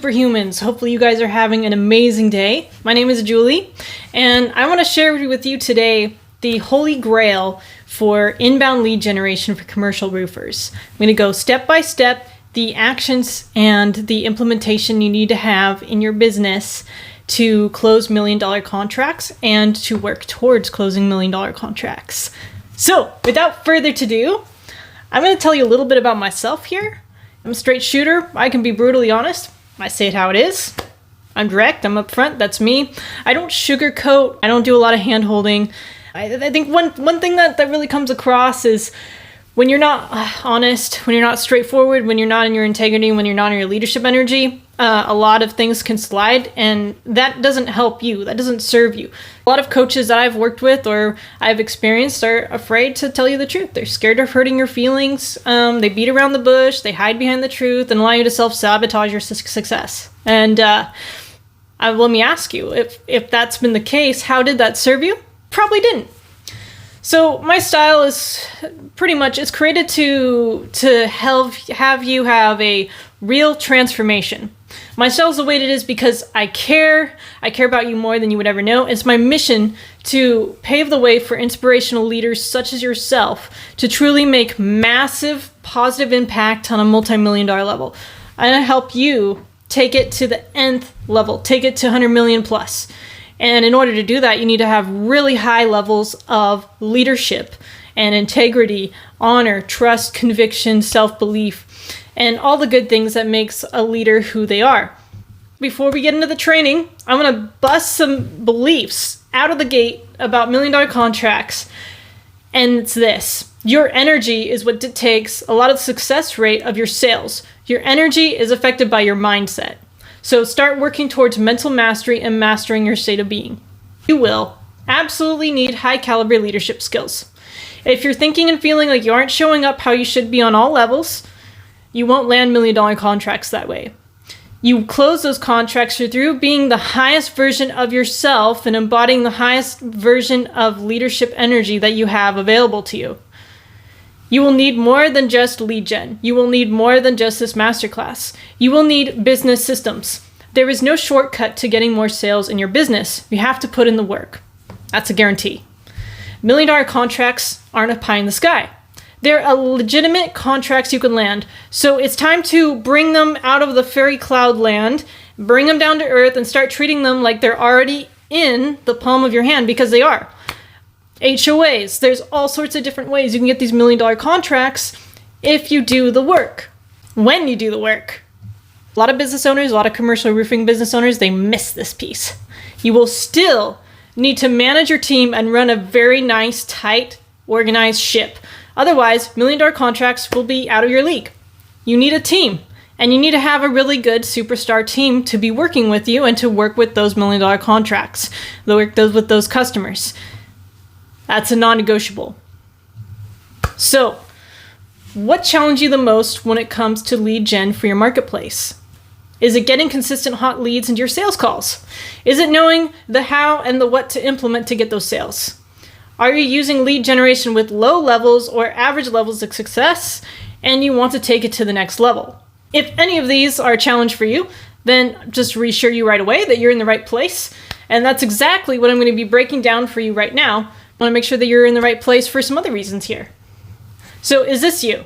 superhumans. Hopefully you guys are having an amazing day. My name is Julie, and I want to share with you today the holy grail for inbound lead generation for commercial roofers. I'm going to go step by step the actions and the implementation you need to have in your business to close $1 million contracts and to work towards closing $1 million contracts. So without further ado, I'm going to tell you a little bit about myself here. I'm a straight shooter. I can be brutally honest. I say it how it is. I'm direct. I'm upfront. That's me. I don't sugarcoat. I don't do a lot of hand-holding. I think one thing that really comes across is when you're not honest, when you're not straightforward, when you're not in your integrity, when you're not in your leadership energy, a lot of things can slide, and that doesn't help you. That doesn't serve you. A lot of coaches that I've worked with or I've experienced are afraid to tell you the truth. They're scared of hurting your feelings. They beat around the bush. They hide behind the truth and allow you to self-sabotage your success. And let me ask you, if that's been the case, how did that serve you? Probably didn't. So my style is pretty much, it's created to have you have a real transformation. My style is the way it is because I care about you more than you would ever know. It's my mission to pave the way for inspirational leaders such as yourself to truly make massive positive impact on a multi-million-dollar level. And I help you take it to the nth level, take it to 100 million plus. And in order to do that, you need to have really high levels of leadership and integrity, honor, trust, conviction, self-belief, and all the good things that makes a leader who they are. Before we get into the training, I'm going to bust some beliefs out of the gate about $1 million contracts. And it's this: your energy is what dictates a lot of the success rate of your sales. Your energy is affected by your mindset. So start working towards mental mastery and mastering your state of being. You will absolutely need high caliber leadership skills. If you're thinking and feeling like you aren't showing up how you should be on all levels, you won't land $1 million contracts that way. You close those contracts through being the highest version of yourself and embodying the highest version of leadership energy that you have available to you. You will need more than just lead gen. You will need more than just this masterclass. You will need business systems. There is no shortcut to getting more sales in your business. You have to put in the work. That's a guarantee. $1 million contracts aren't a pie in the sky. They're a legitimate contracts you can land. So it's time to bring them out of the fairy cloud land, bring them down to earth, and start treating them like they're already in the palm of your hand, because they are. HOAs, there's all sorts of different ways you can get these $1 million contracts if you do the work, when you do the work. A lot of business owners, a lot of commercial roofing business owners, they miss this piece. You will still need to manage your team and run a very nice, tight, organized ship. Otherwise, $1 million contracts will be out of your league. You need a team, and you need to have a really good superstar team to be working with you and to work with those $1 million contracts, to work with those customers. That's a non-negotiable. So, what challenges you the most when it comes to lead gen for your marketplace? Is it getting consistent hot leads into your sales calls? Is it knowing the how and the what to implement to get those sales? Are you using lead generation with low levels or average levels of success, and you want to take it to the next level? If any of these are a challenge for you, then just reassure you right away that you're in the right place. And that's exactly what I'm going to be breaking down for you right now. I want to make sure that you're in the right place for some other reasons here. So is this you?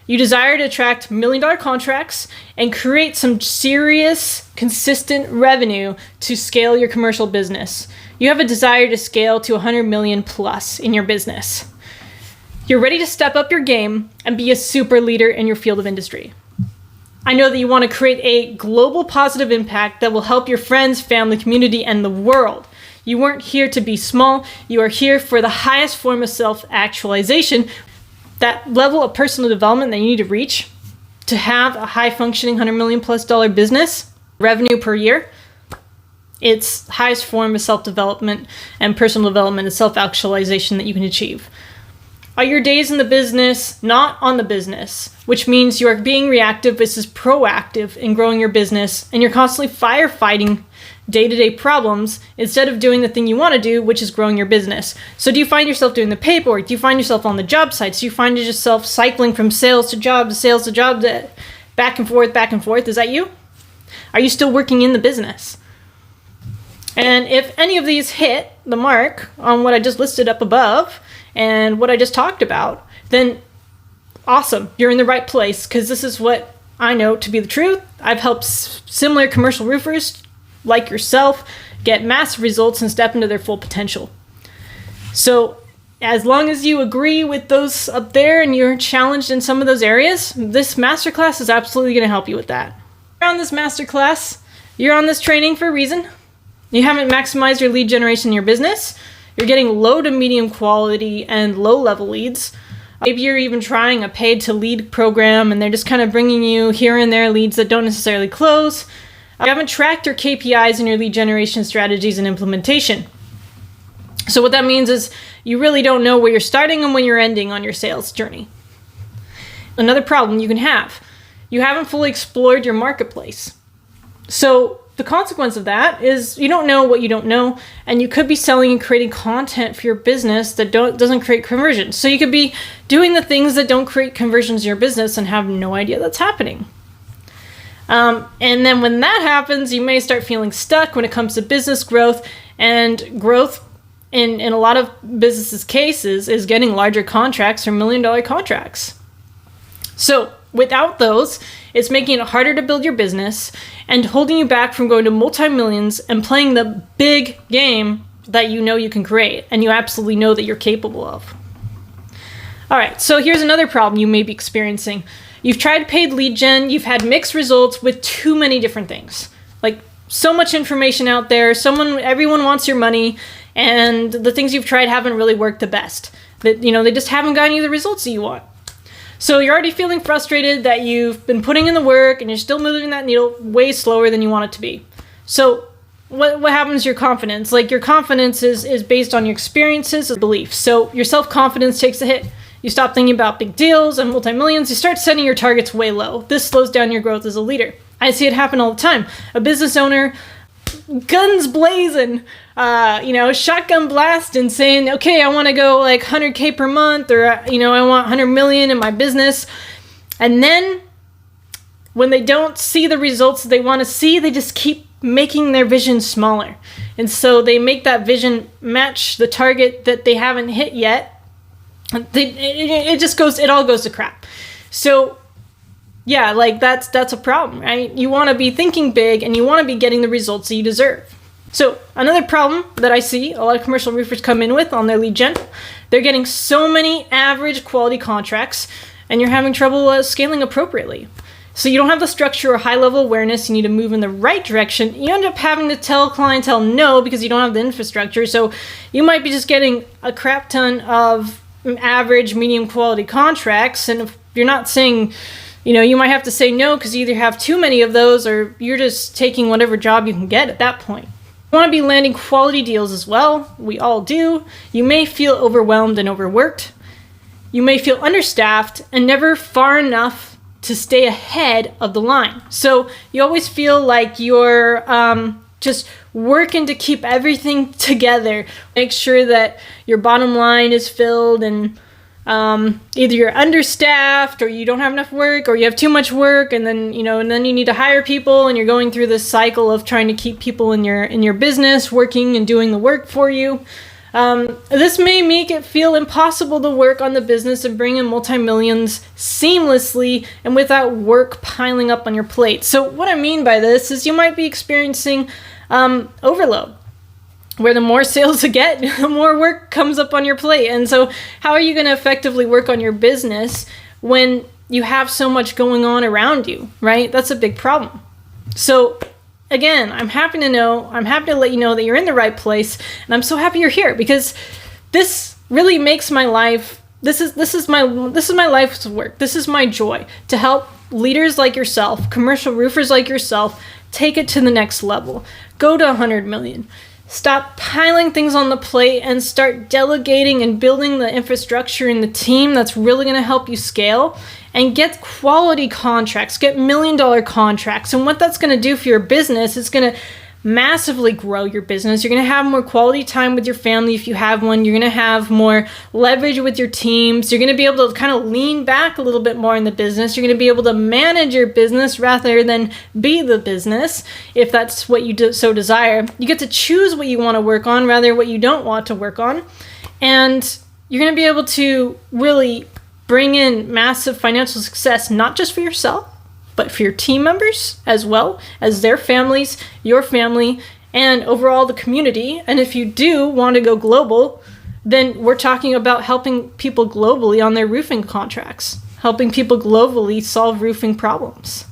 You desire to attract $1 million contracts and create some serious, consistent revenue to scale your commercial business. You have a desire to scale to 100 million plus in your business. You're ready to step up your game and be a super leader in your field of industry. I know that you want to create a global positive impact that will help your friends, family, community, and the world. You weren't here to be small. You are here for the highest form of self-actualization, that level of personal development that you need to reach to have a high-functioning $100 million plus business, revenue per year. It's the highest form of self-development and personal development and self-actualization that you can achieve. Are your days in the business not on the business, which means you are being reactive versus proactive in growing your business, and you're constantly firefighting day-to-day problems instead of doing the thing you want to do, which is growing your business. So do you find yourself doing the paperwork? Do you find yourself on the job sites? Do you find yourself cycling from sales to job to sales to job, back and forth, back and forth? Is that you? Are you still working in the business? And if any of these hit the mark on what I just listed up above and what I just talked about, then awesome, you're in the right place, because this is what I know to be the truth. I've helped similar commercial roofers like yourself get massive results and step into their full potential. So as long as you agree with those up there and you're challenged in some of those areas, this masterclass is absolutely going to help you with that. You're on this masterclass, you're on this training for a reason. You haven't maximized your lead generation in your business. You're getting low to medium quality and low level leads. Maybe you're even trying a paid to lead program and they're just kind of bringing you here and there leads that don't necessarily close. You haven't tracked your KPIs in your lead generation strategies and implementation. So what that means is you really don't know where you're starting and when you're ending on your sales journey. Another problem you can have, you haven't fully explored your marketplace. So the consequence of that is you don't know what you don't know, and you could be selling and creating content for your business that doesn't create conversions. So you could be doing the things that don't create conversions in your business and have no idea that's happening. And then when that happens, you may start feeling stuck when it comes to business growth, and growth in a lot of businesses' cases is getting larger contracts or $1 million contracts. So without those, it's making it harder to build your business and holding you back from going to multi-millions and playing the big game that you know you can create and you absolutely know that you're capable of. All right, so here's another problem you may be experiencing. You've tried paid lead gen, you've had mixed results with too many different things. Like so much information out there, everyone wants your money, and the things you've tried haven't really worked the best. They just haven't gotten you the results that you want. So you're already feeling frustrated that you've been putting in the work and you're still moving that needle way slower than you want it to be. So what happens to your confidence? Like your confidence is based on your experiences and beliefs. So your self-confidence takes a hit. You stop thinking about big deals and multi-millions. You start setting your targets way low. This slows down your growth as a leader. I see it happen all the time. A business owner, guns blazing, shotgun blasting, saying, okay, I want to go like 100K per month, or, I want 100 million in my business. And then when they don't see the results that they want to see, they just keep making their vision smaller. And so they make that vision match the target that they haven't hit yet. It all goes to crap. So yeah, like that's a problem, right? You want to be thinking big and you want to be getting the results that you deserve. So another problem that I see a lot of commercial roofers come in with on their lead gen, they're getting so many average quality contracts and you're having trouble scaling appropriately. So you don't have the structure or high level awareness. You need to move in the right direction. You end up having to tell clientele no because you don't have the infrastructure. So you might be just getting a crap ton of average medium quality contracts. And if you're not saying, you might have to say no because you either have too many of those or you're just taking whatever job you can get at that point. You want to be landing quality deals as well. We all do. You may feel overwhelmed and overworked. You may feel understaffed and never far enough to stay ahead of the line. So you always feel like you're just working to keep everything together. Make sure that your bottom line is filled, and either you're understaffed or you don't have enough work or you have too much work, and then you need to hire people, and you're going through this cycle of trying to keep people in your business working and doing the work for you. This may make it feel impossible to work on the business and bring in multi-millions seamlessly and without work piling up on your plate. So what I mean by this is you might be experiencing overload, where the more sales you get, the more work comes up on your plate. And so how are you going to effectively work on your business when you have so much going on around you, right? That's a big problem. So again, I'm happy to let you know that you're in the right place, and I'm so happy you're here because this really makes my life. This is my life's work. This is my joy to help leaders like yourself, commercial roofers like yourself, take it to the next level. Go to 100 million. Stop piling things on the plate and start delegating and building the infrastructure and the team that's really going to help you scale and get quality contracts, get $1 million contracts. And what that's going to do for your business is going to massively grow your business. You're going to have more quality time with your family if you have one. You're going to have more leverage with your teams. You're going to be able to kind of lean back a little bit more in the business. You're going to be able to manage your business rather than be the business, if that's what you so desire. You get to choose what you want to work on rather than what you don't want to work on. And you're going to be able to really bring in massive financial success, not just for yourself, but for your team members as well as their families, your family, and overall the community. And if you do want to go global, then we're talking about helping people globally on their roofing contracts, helping people globally solve roofing problems.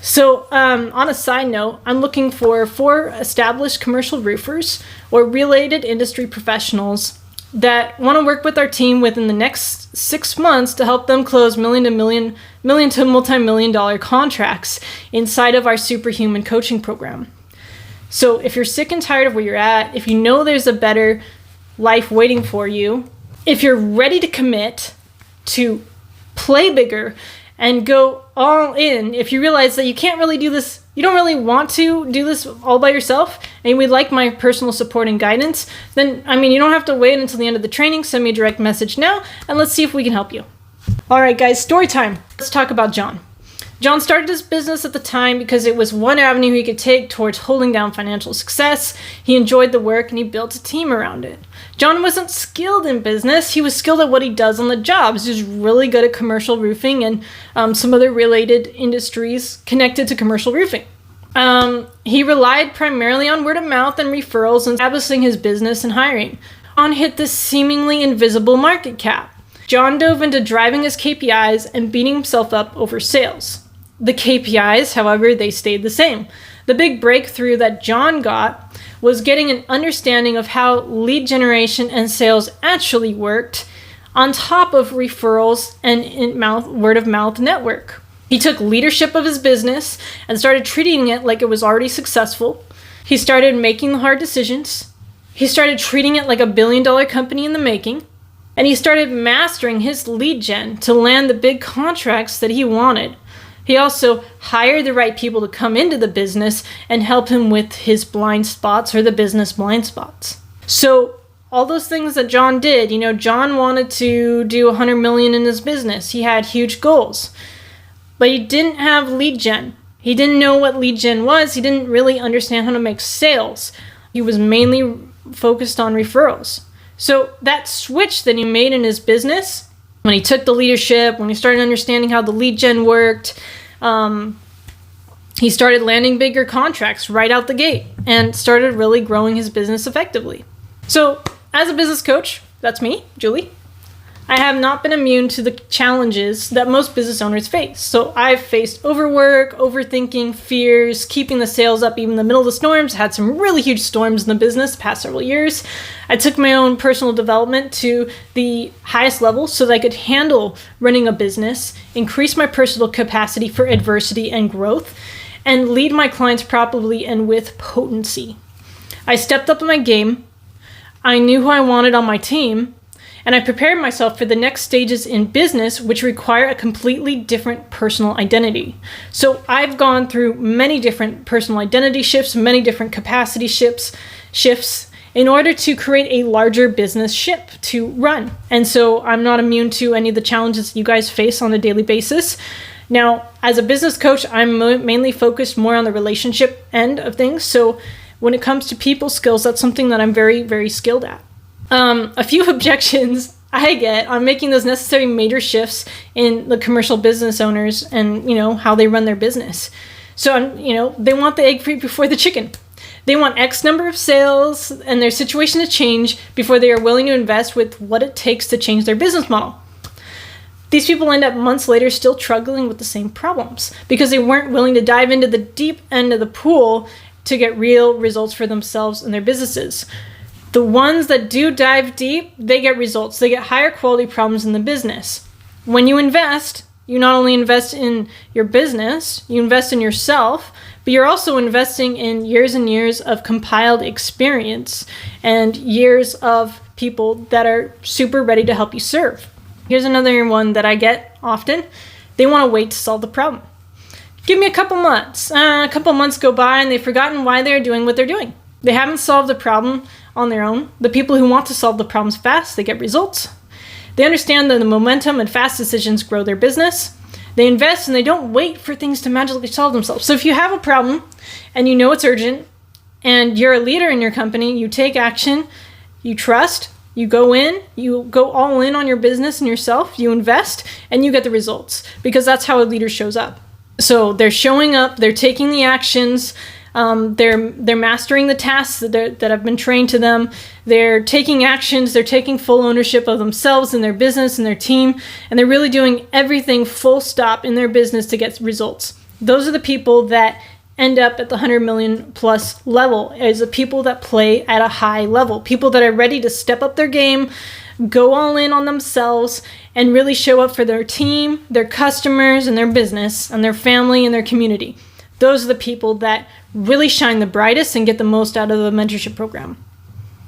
So on a side note, I'm looking for 4 established commercial roofers or related industry professionals that want to work with our team within the next 6 months to help them close million to multi-million dollar contracts inside of our Superhuman coaching program. So if you're sick and tired of where you're at, if you know there's a better life waiting for you, if you're ready to commit to play bigger and go all in, if you realize that you can't really do this, you don't really want to do this all by yourself, and we'd like my personal support and guidance, then, you don't have to wait until the end of the training. Send me a direct message now, and let's see if we can help you. All right, guys, story time. Let's talk about John. John started his business at the time because it was one avenue he could take towards holding down financial success. He enjoyed the work, and he built a team around it. John wasn't skilled in business. He was skilled at what he does on the jobs. He was really good at commercial roofing and some other related industries connected to commercial roofing. He relied primarily on word of mouth and referrals in establishing his business and hiring. John hit this seemingly invisible market cap. John dove into driving his KPIs and beating himself up over sales. The KPIs, however, they stayed the same. The big breakthrough that John got was getting an understanding of how lead generation and sales actually worked on top of referrals and word of mouth network. He took leadership of his business and started treating it like it was already successful. He started making the hard decisions. He started treating it like a billion-dollar company in the making. And he started mastering his lead gen to land the big contracts that he wanted. He also hired the right people to come into the business and help him with his blind spots or the business blind spots. So all those things that John did, John wanted to do 100 million in his business. He had huge goals, but he didn't have lead gen. He didn't know what lead gen was. He didn't really understand how to make sales. He was mainly focused on referrals. So that switch that he made in his business, when he took the leadership, when he started understanding how the lead gen worked, he started landing bigger contracts right out the gate and started really growing his business effectively. So as a business coach, that's me, Julie, I have not been immune to the challenges that most business owners face. So I've faced overwork, overthinking, fears, keeping the sales up even in the middle of the storms. Had some really huge storms in the business the past several years. I took my own personal development to the highest level so that I could handle running a business, increase my personal capacity for adversity and growth, and lead my clients properly and with potency. I stepped up in my game. I knew who I wanted on my team. And I prepared myself for the next stages in business, which require a completely different personal identity. So I've gone through many different personal identity shifts, many different capacity shifts in order to create a larger business ship to run. And so I'm not immune to any of the challenges you guys face on a daily basis. Now, as a business coach, I'm mainly focused more on the relationship end of things. So when it comes to people skills, that's something that I'm very, very skilled at. A few objections I get on making those necessary major shifts in the commercial business owners and, how they run their business. So, they want the egg before the chicken. They want X number of sales and their situation to change before they are willing to invest with what it takes to change their business model. These people end up months later still struggling with the same problems because they weren't willing to dive into the deep end of the pool to get real results for themselves and their businesses. The ones that do dive deep, they get results. They get higher quality problems in the business. When you invest, you not only invest in your business, you invest in yourself, but you're also investing in years and years of compiled experience and years of people that are super ready to help you serve. Here's another one that I get often. They want to wait to solve the problem. Give me a couple months. A couple months go by and they've forgotten why they're doing what they're doing. They haven't solved the problem on their own. The people who want to solve the problems fast, they get results. They understand that the momentum and fast decisions grow their business. They invest and they don't wait for things to magically solve themselves. So if you have a problem and you know it's urgent and you're a leader in your company, you take action, you trust, you go all in on your business and yourself, you invest, and you get the results, because that's how a leader shows up. So they're showing up, they're taking the actions, they're mastering the tasks that have been trained to them. They're taking actions. They're taking full ownership of themselves and their business and their team. And they're really doing everything full stop in their business to get results. Those are the people that end up at the 100 million plus level, as the people that play at a high level, people that are ready to step up their game, go all in on themselves, and really show up for their team, their customers, and their business, and their family, and their community. Those are the people that really shine the brightest and get the most out of the mentorship program.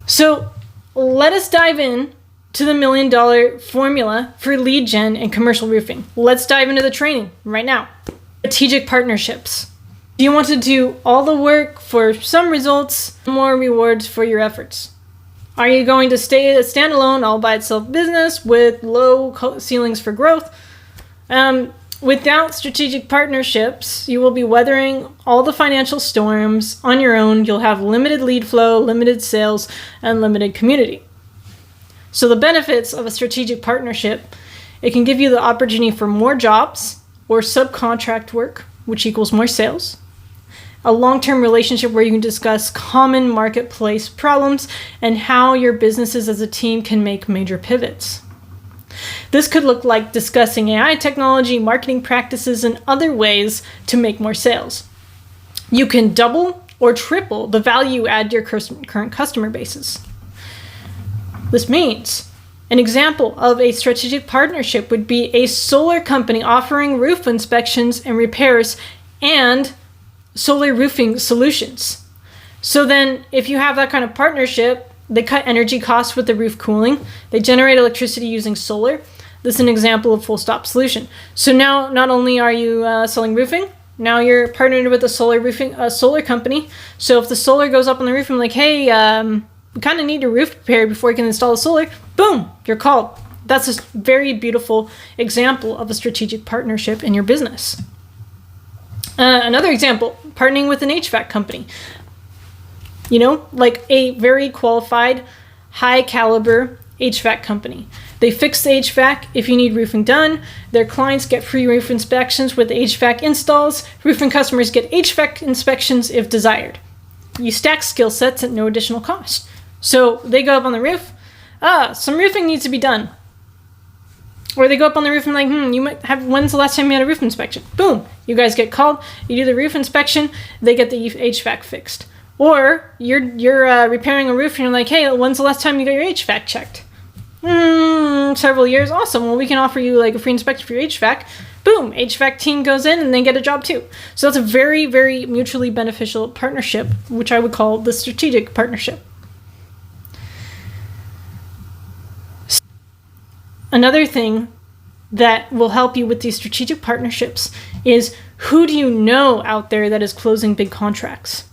So let us dive in to the $1 million formula for lead gen and commercial roofing. Let's dive into the training right now. Strategic partnerships. Do you want to do all the work for some results, more rewards for your efforts? Are you going to stay a standalone, all by itself business with low ceilings for growth? Without strategic partnerships, you will be weathering all the financial storms on your own. You'll have limited lead flow, limited sales, and limited community. So the benefits of a strategic partnership, it can give you the opportunity for more jobs or subcontract work, which equals more sales. A long-term relationship where you can discuss common marketplace problems and how your businesses as a team can make major pivots. This could look like discussing AI technology, marketing practices, and other ways to make more sales. You can double or triple the value add to your current customer bases. This means an example of a strategic partnership would be a solar company offering roof inspections and repairs and solar roofing solutions. So then if you have that kind of partnership, they cut energy costs with the roof cooling. They generate electricity using solar. This is an example of full stop solution. So now not only are you selling roofing, now you're partnered with a solar company. So if the solar goes up on the roof and like, hey, we kind of need your roof repaired before you can install the solar, boom, you're called. That's a very beautiful example of a strategic partnership in your business. Another example, partnering with an HVAC company. You know, like a very qualified, high caliber HVAC company. They fix the HVAC if you need roofing done. Their clients get free roof inspections with HVAC installs. Roofing customers get HVAC inspections if desired. You stack skill sets at no additional cost. So they go up on the roof. Some roofing needs to be done. Or they go up on the roof and like, you might have, when's the last time you had a roof inspection? Boom, you guys get called. You do the roof inspection. They get the HVAC fixed. Or you're repairing a roof and you're like, hey, when's the last time you got your HVAC checked? Several years. Awesome. Well, we can offer you like a free inspection for your HVAC. Boom, HVAC team goes in and they get a job too. So that's a very, very mutually beneficial partnership, which I would call the strategic partnership. Another thing that will help you with these strategic partnerships is, who do you know out there that is closing big contracts?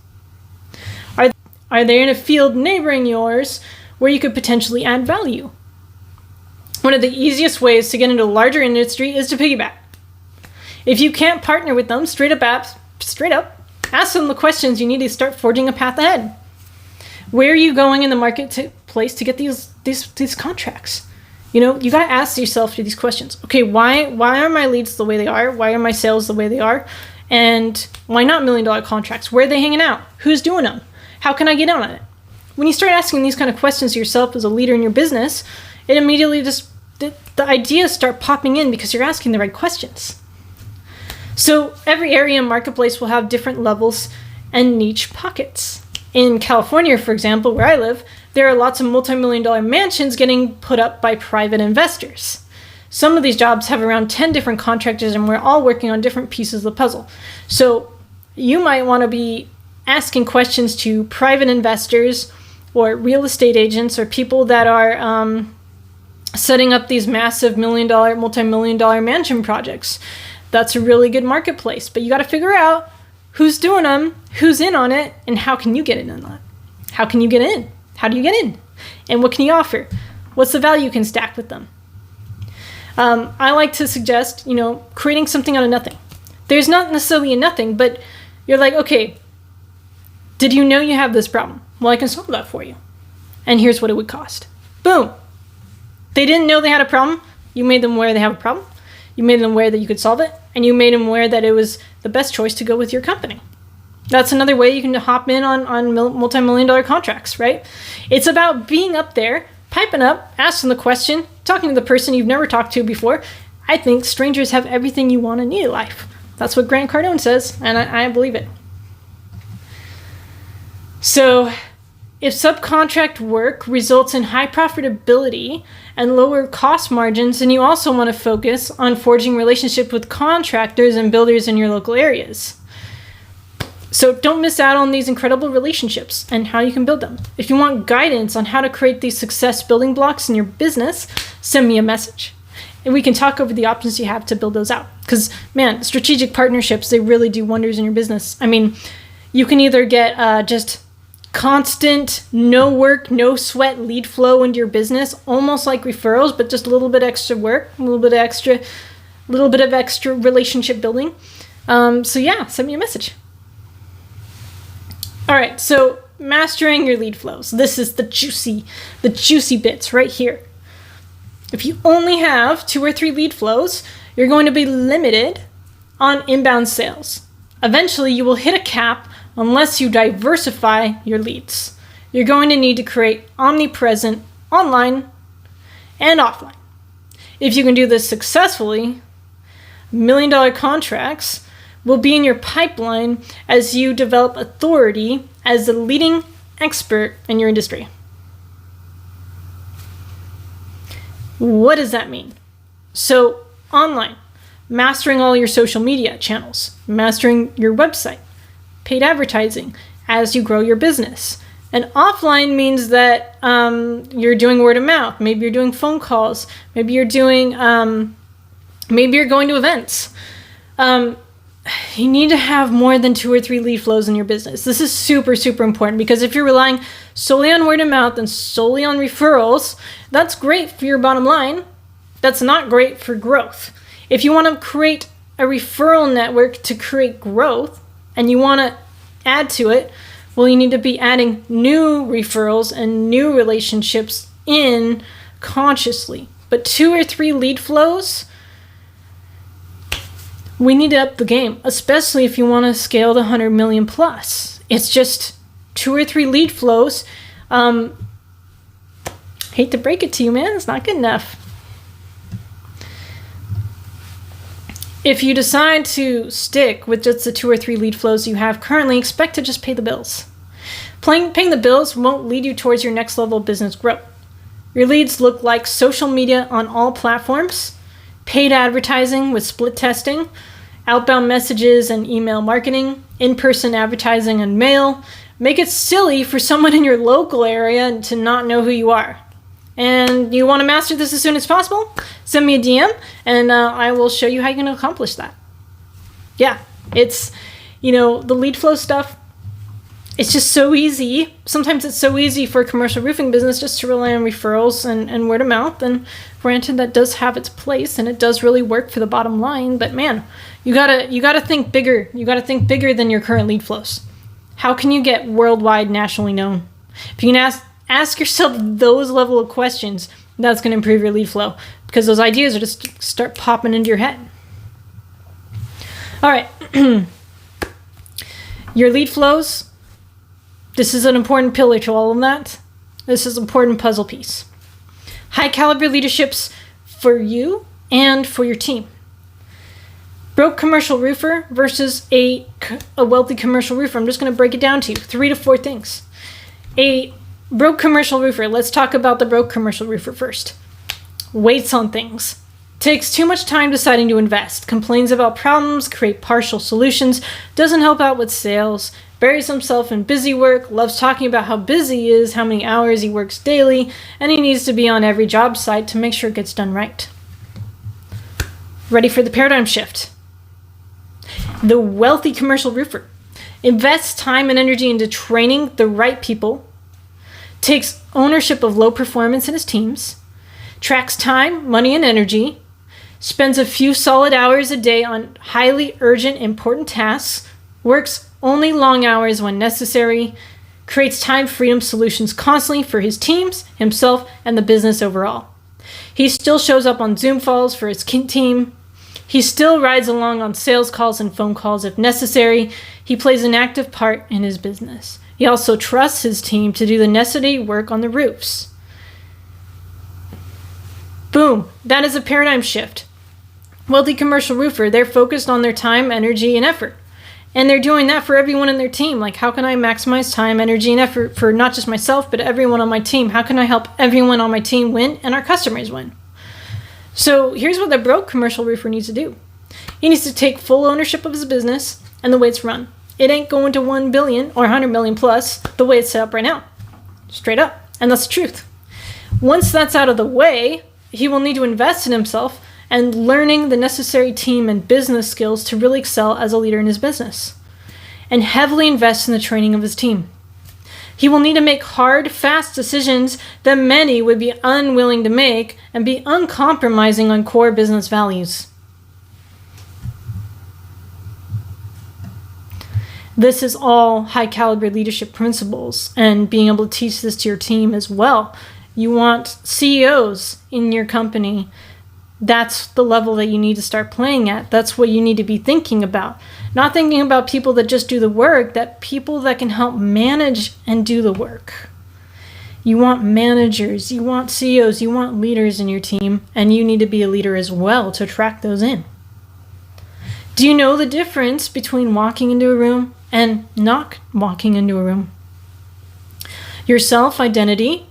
Are they in a field neighboring yours where you could potentially add value? One of the easiest ways to get into a larger industry is to piggyback. If you can't partner with them, straight up, ask them the questions you need to start forging a path ahead. Where are you going in the marketplace to get these contracts? You know, you got to ask yourself these questions. Okay, why are my leads the way they are? Why are my sales the way they are? And why not $1 million contracts? Where are they hanging out? Who's doing them? How can I get in on it? When you start asking these kind of questions to yourself as a leader in your business, it immediately just, the ideas start popping in because you're asking the right questions. So every area and marketplace will have different levels and niche pockets. In California, for example, where I live, there are lots of multi-million-dollar mansions getting put up by private investors. Some of these jobs have around 10 different contractors and we're all working on different pieces of the puzzle. So you might want to be asking questions to private investors or real estate agents or people that are setting up these massive multi-million-dollar mansion projects. That's a really good marketplace, but you got to figure out who's doing them, who's in on it, and how can you get in on that? How can you get in? How do you get in? And what can you offer? What's the value you can stack with them? I like to suggest, creating something out of nothing. There's not necessarily a nothing, but you're like, okay, did you know you have this problem? Well, I can solve that for you. And here's what it would cost. Boom. They didn't know they had a problem. You made them aware they have a problem. You made them aware that you could solve it. And you made them aware that it was the best choice to go with your company. That's another way you can hop in on multi-million-dollar contracts, right? It's about being up there, piping up, asking the question, talking to the person you've never talked to before. I think strangers have everything you want and need in life. That's what Grant Cardone says, and I believe it. So, if subcontract work results in high profitability and lower cost margins, then you also want to focus on forging relationships with contractors and builders in your local areas. So don't miss out on these incredible relationships and how you can build them. If you want guidance on how to create these success building blocks in your business, send me a message. And we can talk over the options you have to build those out. Because, man, strategic partnerships, they really do wonders in your business. I mean, you can either get just constant, no work, no sweat lead flow into your business, almost like referrals, but just a little bit extra work, a little bit of extra relationship building. So yeah, send me a message. All right, so mastering your lead flows. This is the juicy bits right here. If you only have 2 or 3 lead flows, you're going to be limited on inbound sales. Eventually, you will hit a cap unless you diversify your leads. You're going to need to create omnipresent online and offline. If you can do this successfully, $1 million contracts will be in your pipeline as you develop authority as the leading expert in your industry. What does that mean? So, online, mastering all your social media channels, mastering your website, paid advertising as you grow your business. And offline means that you're doing word of mouth. Maybe you're doing phone calls. Maybe you're doing, maybe you're going to events. You need to have more than 2 or 3 lead flows in your business. This is super, super important because if you're relying solely on word of mouth and solely on referrals, that's great for your bottom line. That's not great for growth. If you want to create a referral network to create growth and you want to add to it, well, you need to be adding new referrals and new relationships in consciously. But 2 or 3 lead flows, we need to up the game, especially if you want to scale to 100 million plus. It's just 2 or 3 lead flows. Hate to break it to you, man, it's not good enough. If you decide to stick with just the 2 or 3 lead flows you have currently, expect to just pay the bills. Paying the bills won't lead you towards your next level of business growth. Your leads look like social media on all platforms, paid advertising with split testing, outbound messages and email marketing, in-person advertising and mail. Make it silly for someone in your local area to not know who you are. And you want to master this as soon as possible? Send me a DM and I will show you how you can accomplish that. Yeah, it's, the lead flow stuff, it's just so easy. Sometimes it's so easy for a commercial roofing business just to rely on referrals and word of mouth. And granted, that does have its place and it does really work for the bottom line. But man, you gotta think bigger. You gotta think bigger than your current lead flows. How can you get worldwide, nationally known? If you can ask yourself those level of questions, that's going to improve your lead flow because those ideas are just start popping into your head. All right. Your lead flows. This is an important pillar to all of that. This is an important puzzle piece. High caliber leaderships for you and for your team. Broke commercial roofer versus a wealthy commercial roofer. I'm just going to break it down to you. 3 to 4 things. A broke commercial roofer. Let's talk about the broke commercial roofer first. Waits on things. Takes too much time deciding to invest. Complains about problems, create partial solutions. Doesn't help out with sales. Buries himself in busy work. Loves talking about how busy he is, how many hours he works daily. And he needs to be on every job site to make sure it gets done right. Ready for the paradigm shift. The wealthy commercial roofer invests time and energy into training the right people, takes ownership of low performance in his teams, tracks time, money, and energy, spends a few solid hours a day on highly urgent, important tasks, works only long hours when necessary, creates time freedom solutions constantly for his teams, himself, and the business overall. He still shows up on Zoom calls for his team. He still rides along on sales calls and phone calls if necessary. He plays an active part in his business. He also trusts his team to do the necessary work on the roofs. Boom, that is a paradigm shift. Wealthy commercial roofer, they're focused on their time, energy, and effort. And they're doing that for everyone in their team. Like, how can I maximize time, energy, and effort for not just myself, but everyone on my team? How can I help everyone on my team win and our customers win? So here's what the broke commercial roofer needs to do. He needs to take full ownership of his business and the way it's run. It ain't going to 1 billion or 100 million plus the way it's set up right now. Straight up. And that's the truth. Once that's out of the way, he will need to invest in himself and learning the necessary team and business skills to really excel as a leader in his business, and heavily invest in the training of his team. He will need to make hard, fast decisions that many would be unwilling to make and be uncompromising on core business values. This is all high caliber leadership principles, and being able to teach this to your team as well. You want CEOs in your company. That's the level that you need to start playing at. That's what you need to be thinking about. Not thinking about people that just do the work, that people that can help manage and do the work. You want managers, you want CEOs, you want leaders in your team, and you need to be a leader as well to attract those in. Do you know the difference between walking into a room and not walking into a room? Your self-identity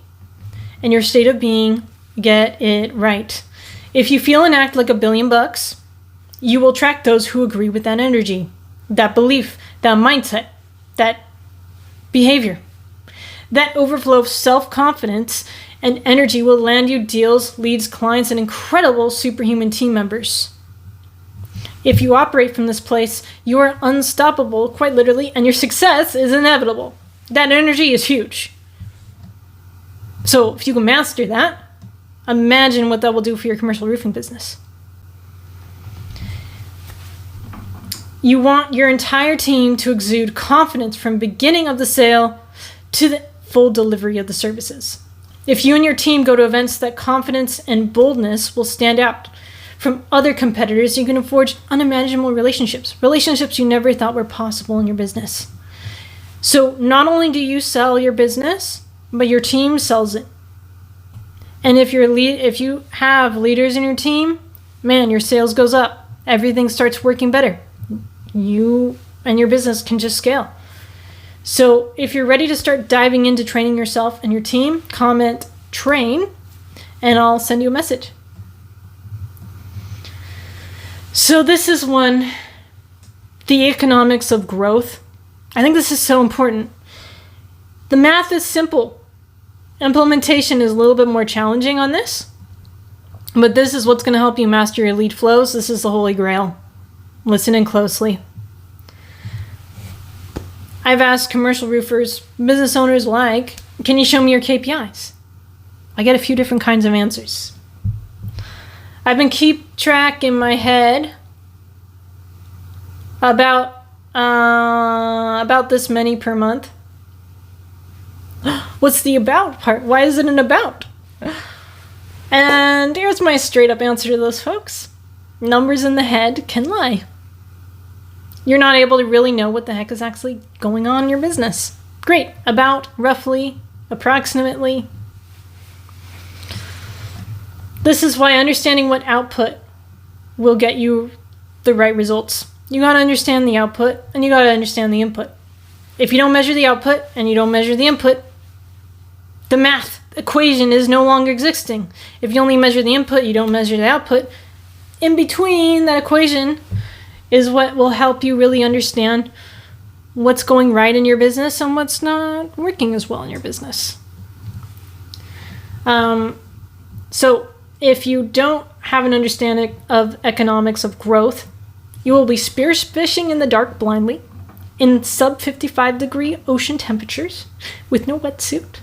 and your state of being, get it right. If you feel and act like $1 billion, you will attract those who agree with that energy, that belief, that mindset, that behavior. That overflow of self-confidence and energy will land you deals, leads, clients, and incredible superhuman team members. If you operate from this place, you are unstoppable, quite literally, and your success is inevitable. That energy is huge. So if you can master that, imagine what that will do for your commercial roofing business. You want your entire team to exude confidence from beginning of the sale to the full delivery of the services. If you and your team go to events, that confidence and boldness will stand out from other competitors. You can forge unimaginable relationships you never thought were possible in your business. So not only do you sell your business, but your team sells it. And if you have leaders in your team, man, your sales goes up. Everything starts working better. You and your business can just scale. So if you're ready to start diving into training yourself and your team, comment train, and I'll send you a message. So this is one, the economics of growth. I think this is so important. The math is simple. Implementation is a little bit more challenging on this, but this is what's going to help you master your lead flows. This is the holy grail. Listen in closely. I've asked commercial roofers, business owners like, can you show me your KPIs? I get a few different kinds of answers. I've been keep track in my head about this many per month. What's the about part? Why is it an about? And here's my straight up answer to those folks. Numbers in the head can lie. You're not able to really know what the heck is actually going on in your business. Great. About, roughly, approximately. This is why understanding what output will get you the right results. You got to understand the output and you got to understand the input. If you don't measure the output and you don't measure the input, the math equation is no longer existing. If you only measure the input, you don't measure the output. In between that equation is what will help you really understand what's going right in your business and what's not working as well in your business. So if you don't have an understanding of economics of growth, You will be spearfishing in the dark blindly, in sub 55-degree ocean temperatures, with no wetsuit.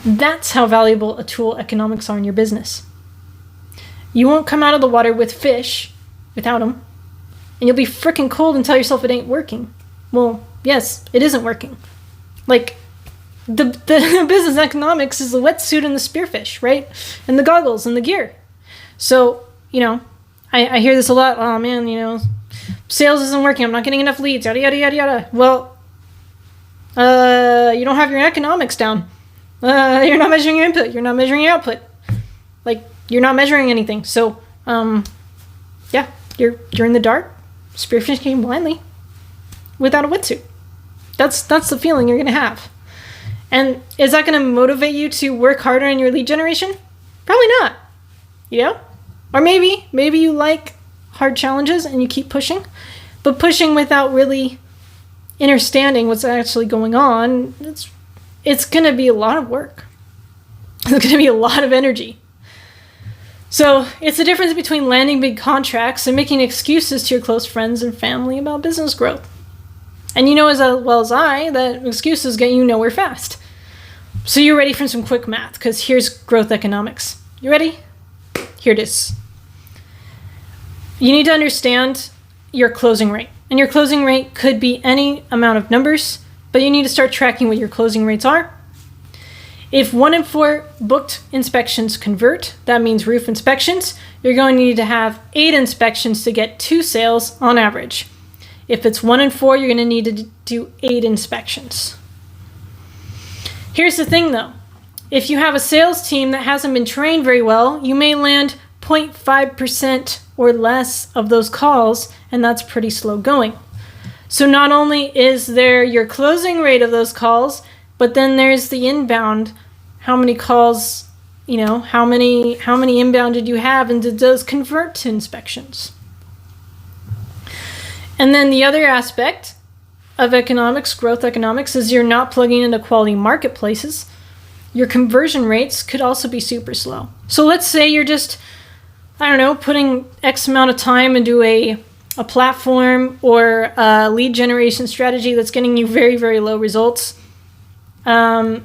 That's how valuable a tool economics are in your business. You won't come out of the water with fish without them, and you'll be freaking cold and tell yourself it ain't working. Well, yes, it isn't working. Like, the business economics is the wetsuit and the spearfish, right? And the goggles and the gear. So, I hear this a lot. Oh man, sales isn't working. I'm not getting enough leads, yada, yada, yada, yada. Well, you don't have your economics down. You're not measuring your input. You're not measuring your output. Like, you're not measuring anything. So, yeah, you're in the dark, spearfishing blindly without a wetsuit. That's the feeling you're going to have. And is that going to motivate you to work harder in your lead generation? Probably not. Or maybe you like hard challenges and you keep pushing, but pushing without really understanding what's actually going on, it's going to be a lot of work. It's going to be a lot of energy. So it's the difference between landing big contracts and making excuses to your close friends and family about business growth. And you know as well as I that excuses get you nowhere fast. So you're ready for some quick math, because here's growth economics. You ready? Here it is. You need to understand your closing rate. And your closing rate could be any amount of numbers, but you need to start tracking what your closing rates are. If 1 in 4 booked inspections convert, that means roof inspections, you're going to need to have 8 inspections to get 2 sales on average. If it's 1 in 4, you're going to need to do 8 inspections. Here's the thing though. If you have a sales team that hasn't been trained very well, you may land 0.5% or less of those calls, and that's pretty slow going. So not only is there your closing rate of those calls, but then there's the inbound. How many calls, how many inbound did you have, and did those convert to inspections? And then the other aspect of economics, growth economics, is you're not plugging into quality marketplaces. Your conversion rates could also be super slow. So let's say you're just, putting X amount of time into a platform or a lead generation strategy that's getting you very, very low results. And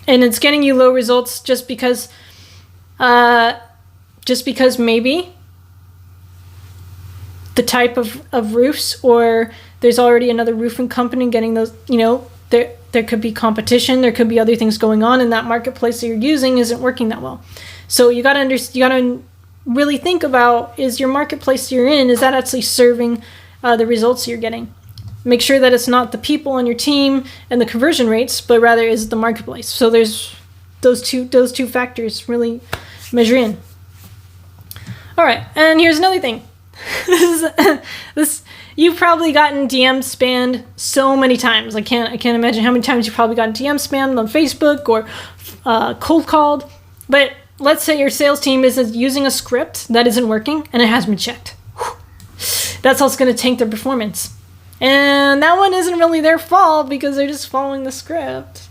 it's getting you low results just because maybe the type of roofs, or there's already another roofing company getting those, there could be competition, there could be other things going on, and that marketplace that you're using isn't working that well. So you gotta really think about, is your marketplace you're in, is that actually serving the results you're getting? Make sure that it's not the people on your team and the conversion rates, but rather is it the marketplace. So there's those two factors really measure in. All right, and here's another thing. This you've probably gotten DM spammed so many times. I can't imagine how many times you've probably gotten DM spammed on Facebook or cold called. But let's say your sales team is using a script that isn't working and it hasn't been checked. That's also going to tank their performance. And that one isn't really their fault because they're just following the script.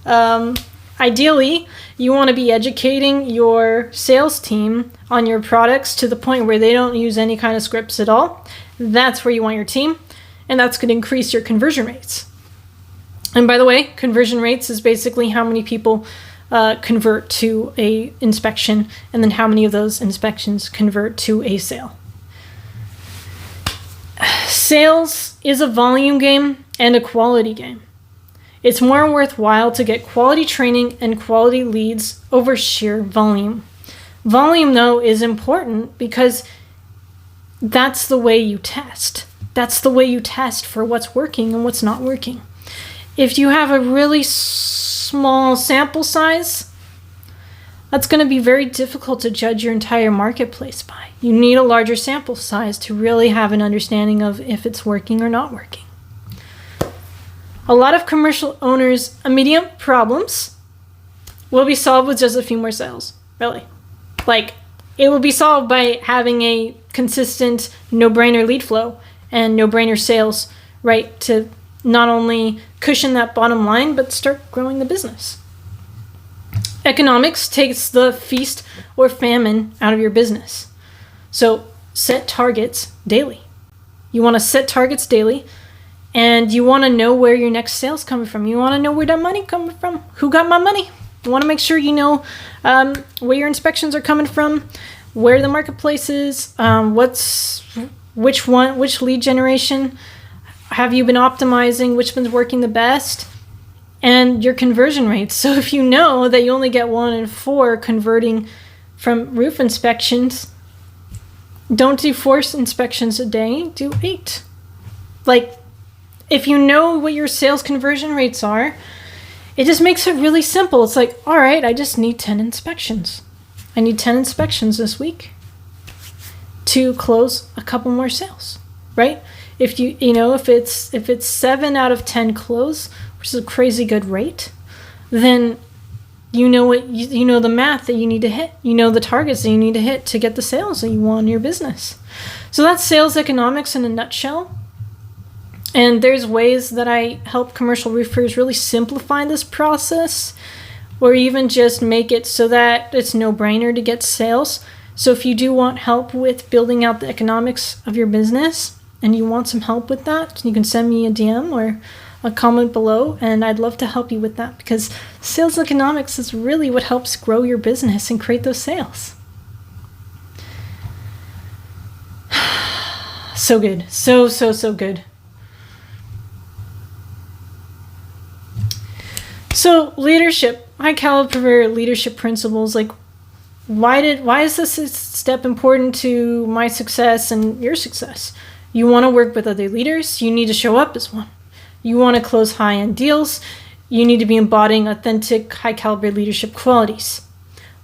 Ideally, you want to be educating your sales team on your products to the point where they don't use any kind of scripts at all. That's where you want your team, and that's going to increase your conversion rates. And by the way, conversion rates is basically how many people convert to a inspection, and then how many of those inspections convert to a sale. Sales is a volume game and a quality game. It's more worthwhile to get quality training and quality leads over sheer volume. Volume, though, is important because that's the way you test. That's the way you test for what's working and what's not working. If you have a really small sample size, that's going to be very difficult to judge your entire marketplace by. You need a larger sample size to really have an understanding of if it's working or not working. A lot of commercial owners' immediate problems will be solved with just a few more sales, really. Like, it will be solved by having a consistent no-brainer lead flow and no-brainer sales, right, to not only cushion that bottom line, but start growing the business. Economics takes the feast or famine out of your business. So set targets daily. You want to set targets daily, and you want to know where your next sale's coming from. You want to know where that money coming from. Who got my money? You want to make sure you know where your inspections are coming from, where the marketplace is, which lead generation have you been optimizing, which one's working the best, and your conversion rates. So if you know that you only get 1 in 4 converting from roof inspections, don't do 4 inspections a day, do 8. Like, if you know what your sales conversion rates are, it just makes it really simple. It's like, all right, I just need 10 inspections. I need 10 inspections this week to close a couple more sales, right? If if it's 7 out of 10 close, which is a crazy good rate, then you know the math that you need to hit. You know the targets that you need to hit to get the sales that you want in your business. So that's sales economics in a nutshell. And there's ways that I help commercial roofers really simplify this process, or even just make it so that it's no-brainer to get sales. So if you do want help with building out the economics of your business and you want some help with that, you can send me a DM or a comment below, and I'd love to help you with that, because sales economics is really what helps grow your business and create those sales. So good. So good. So leadership, high caliber leadership principles, like why is this a step important to my success and your success? You want to work with other leaders, you need to show up as one. You want to close high-end deals, you need to be embodying authentic, high caliber leadership qualities.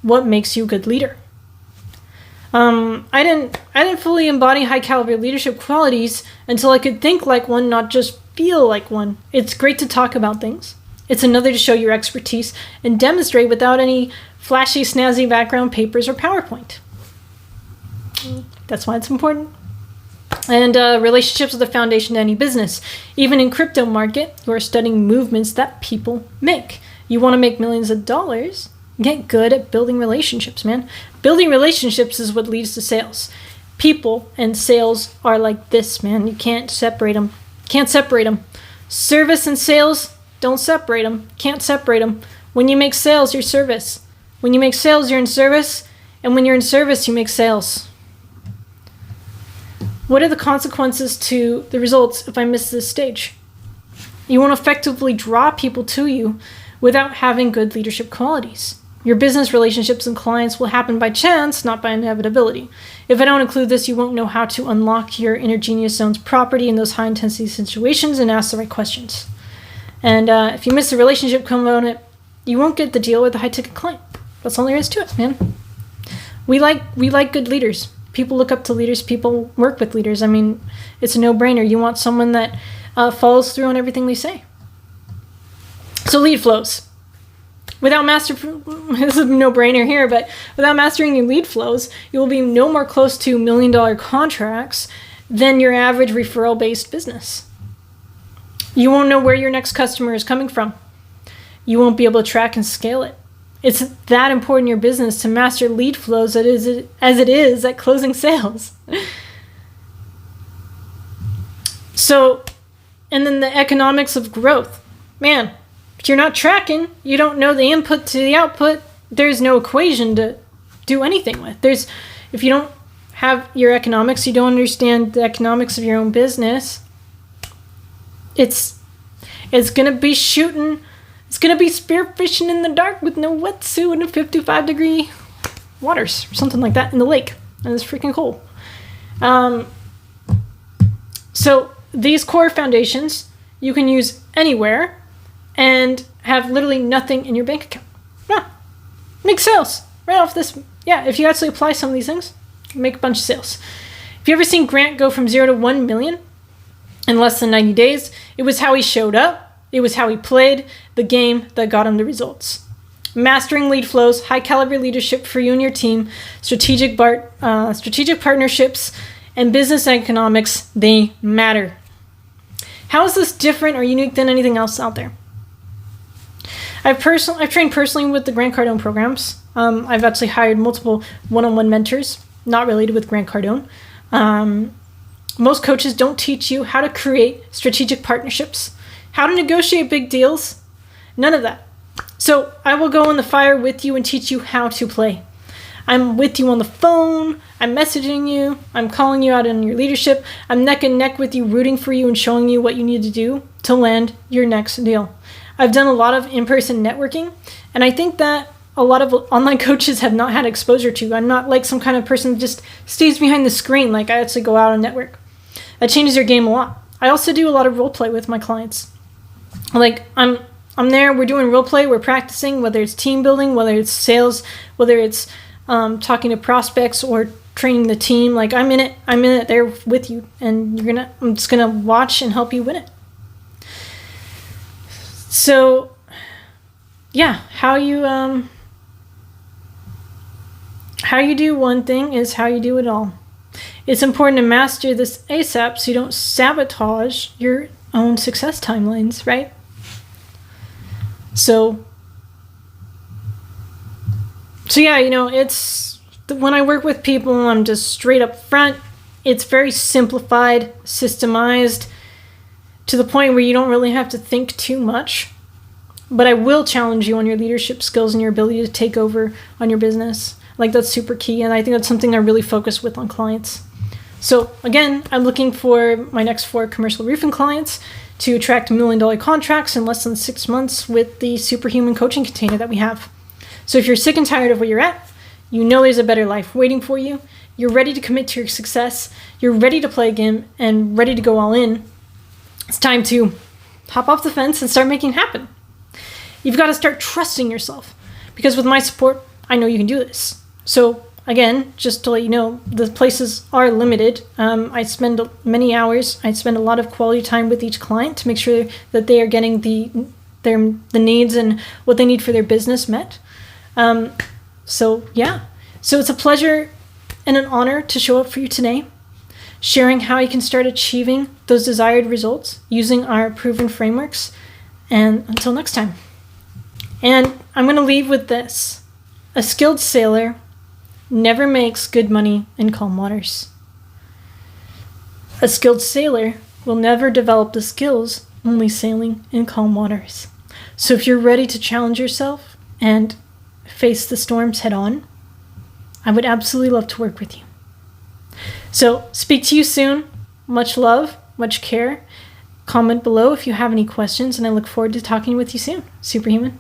What makes you a good leader? I didn't fully embody high caliber leadership qualities until I could think like one, not just feel like one. It's great to talk about things. It's another to show your expertise and demonstrate without any flashy, snazzy background papers or PowerPoint. That's why it's important. And relationships are the foundation to any business. Even in crypto market, you are studying movements that people make. You want to make millions of dollars? Get good at building relationships, man. Building relationships is what leads to sales. People and sales are like this, man. You can't separate them. Can't separate them. Service and sales, don't separate them. Can't separate them. When you make sales, you're service. When you make sales, you're in service. And when you're in service, you make sales. What are the consequences to the results if I miss this stage? You won't effectively draw people to you without having good leadership qualities. Your business relationships and clients will happen by chance, not by inevitability. If I don't include this, you won't know how to unlock your inner genius zones property in those high-intensity situations and ask the right questions. And if you miss the relationship component, you won't get the deal with the high-ticket client. That's all there is to it, man. We like good leaders. People look up to leaders. People work with leaders. I mean, it's a no-brainer. You want someone that follows through on everything they say. So lead flows. This is a no-brainer here, but without mastering your lead flows, you will be no more close to $1 million contracts than your average referral-based business. You won't know where your next customer is coming from. You won't be able to track and scale it. It's that important in your business to master lead flows as it is at closing sales. So, and then the economics of growth. Man, if you're not tracking, you don't know the input to the output, there's no equation to do anything with. If you don't have your economics, you don't understand the economics of your own business, it's going to be shooting. It's going to be spearfishing in the dark with no wetsuit and 55-degree waters or something like that in the lake. And it's freaking cold. So these core foundations you can use anywhere and have literally nothing in your bank account. Yeah. Make sales right off this. Yeah, if you actually apply some of these things, make a bunch of sales. If you ever seen Grant go from 0 to 1 million in less than 90 days, it was how he showed up. It was how he played the game that got him the results. Mastering lead flows, high caliber leadership for you and your team, strategic partnerships, and business economics, they matter. How is this different or unique than anything else out there? I've trained personally with the Grant Cardone programs. I've actually hired multiple one-on-one mentors, not related with Grant Cardone, Most coaches don't teach you how to create strategic partnerships, how to negotiate big deals, none of that. So I will go in the fire with you and teach you how to play. I'm with you on the phone, I'm messaging you, I'm calling you out in your leadership, I'm neck and neck with you, rooting for you and showing you what you need to do to land your next deal. I've done a lot of in-person networking, and I think that a lot of online coaches have not had exposure to. I'm not like some kind of person that just stays behind the screen. Like, I actually go out and network. That changes your game a lot. I also do a lot of role play with my clients. Like, I'm there, we're doing role play, we're practicing, whether it's team building, whether it's sales, whether it's talking to prospects or training the team. Like, I'm in it there with you, and I'm just gonna watch and help you win it. So yeah, how you do one thing is how you do it all. It's important to master this ASAP so you don't sabotage your own success timelines, right? So yeah, it's when I work with people, I'm just straight up front. It's very simplified, systemized, to the point where you don't really have to think too much. But I will challenge you on your leadership skills and your ability to take over on your business. Like, that's super key, and I think that's something I really focus with on clients. So again, I'm looking for my next 4 commercial roofing clients to attract $1 million contracts in less than 6 months with the superhuman coaching container that we have. So if you're sick and tired of where you're at, you know there's a better life waiting for you, you're ready to commit to your success, you're ready to play a game and ready to go all in, it's time to hop off the fence and start making it happen. You've got to start trusting yourself, because with my support, I know you can do this. So again, just to let you know, the places are limited. I spend many hours. I spend a lot of quality time with each client to make sure that they are getting the needs and what they need for their business met. So it's a pleasure and an honor to show up for you today, sharing how you can start achieving those desired results using our proven frameworks. And until next time. And I'm going to leave with this. A skilled sailor never makes good money in calm waters. A skilled sailor will never develop the skills only sailing in calm waters. So if you're ready to challenge yourself and face the storms head on, I would absolutely love to work with you. So speak to you soon. Much love, much care. Comment below if you have any questions, and I look forward to talking with you soon. Superhuman.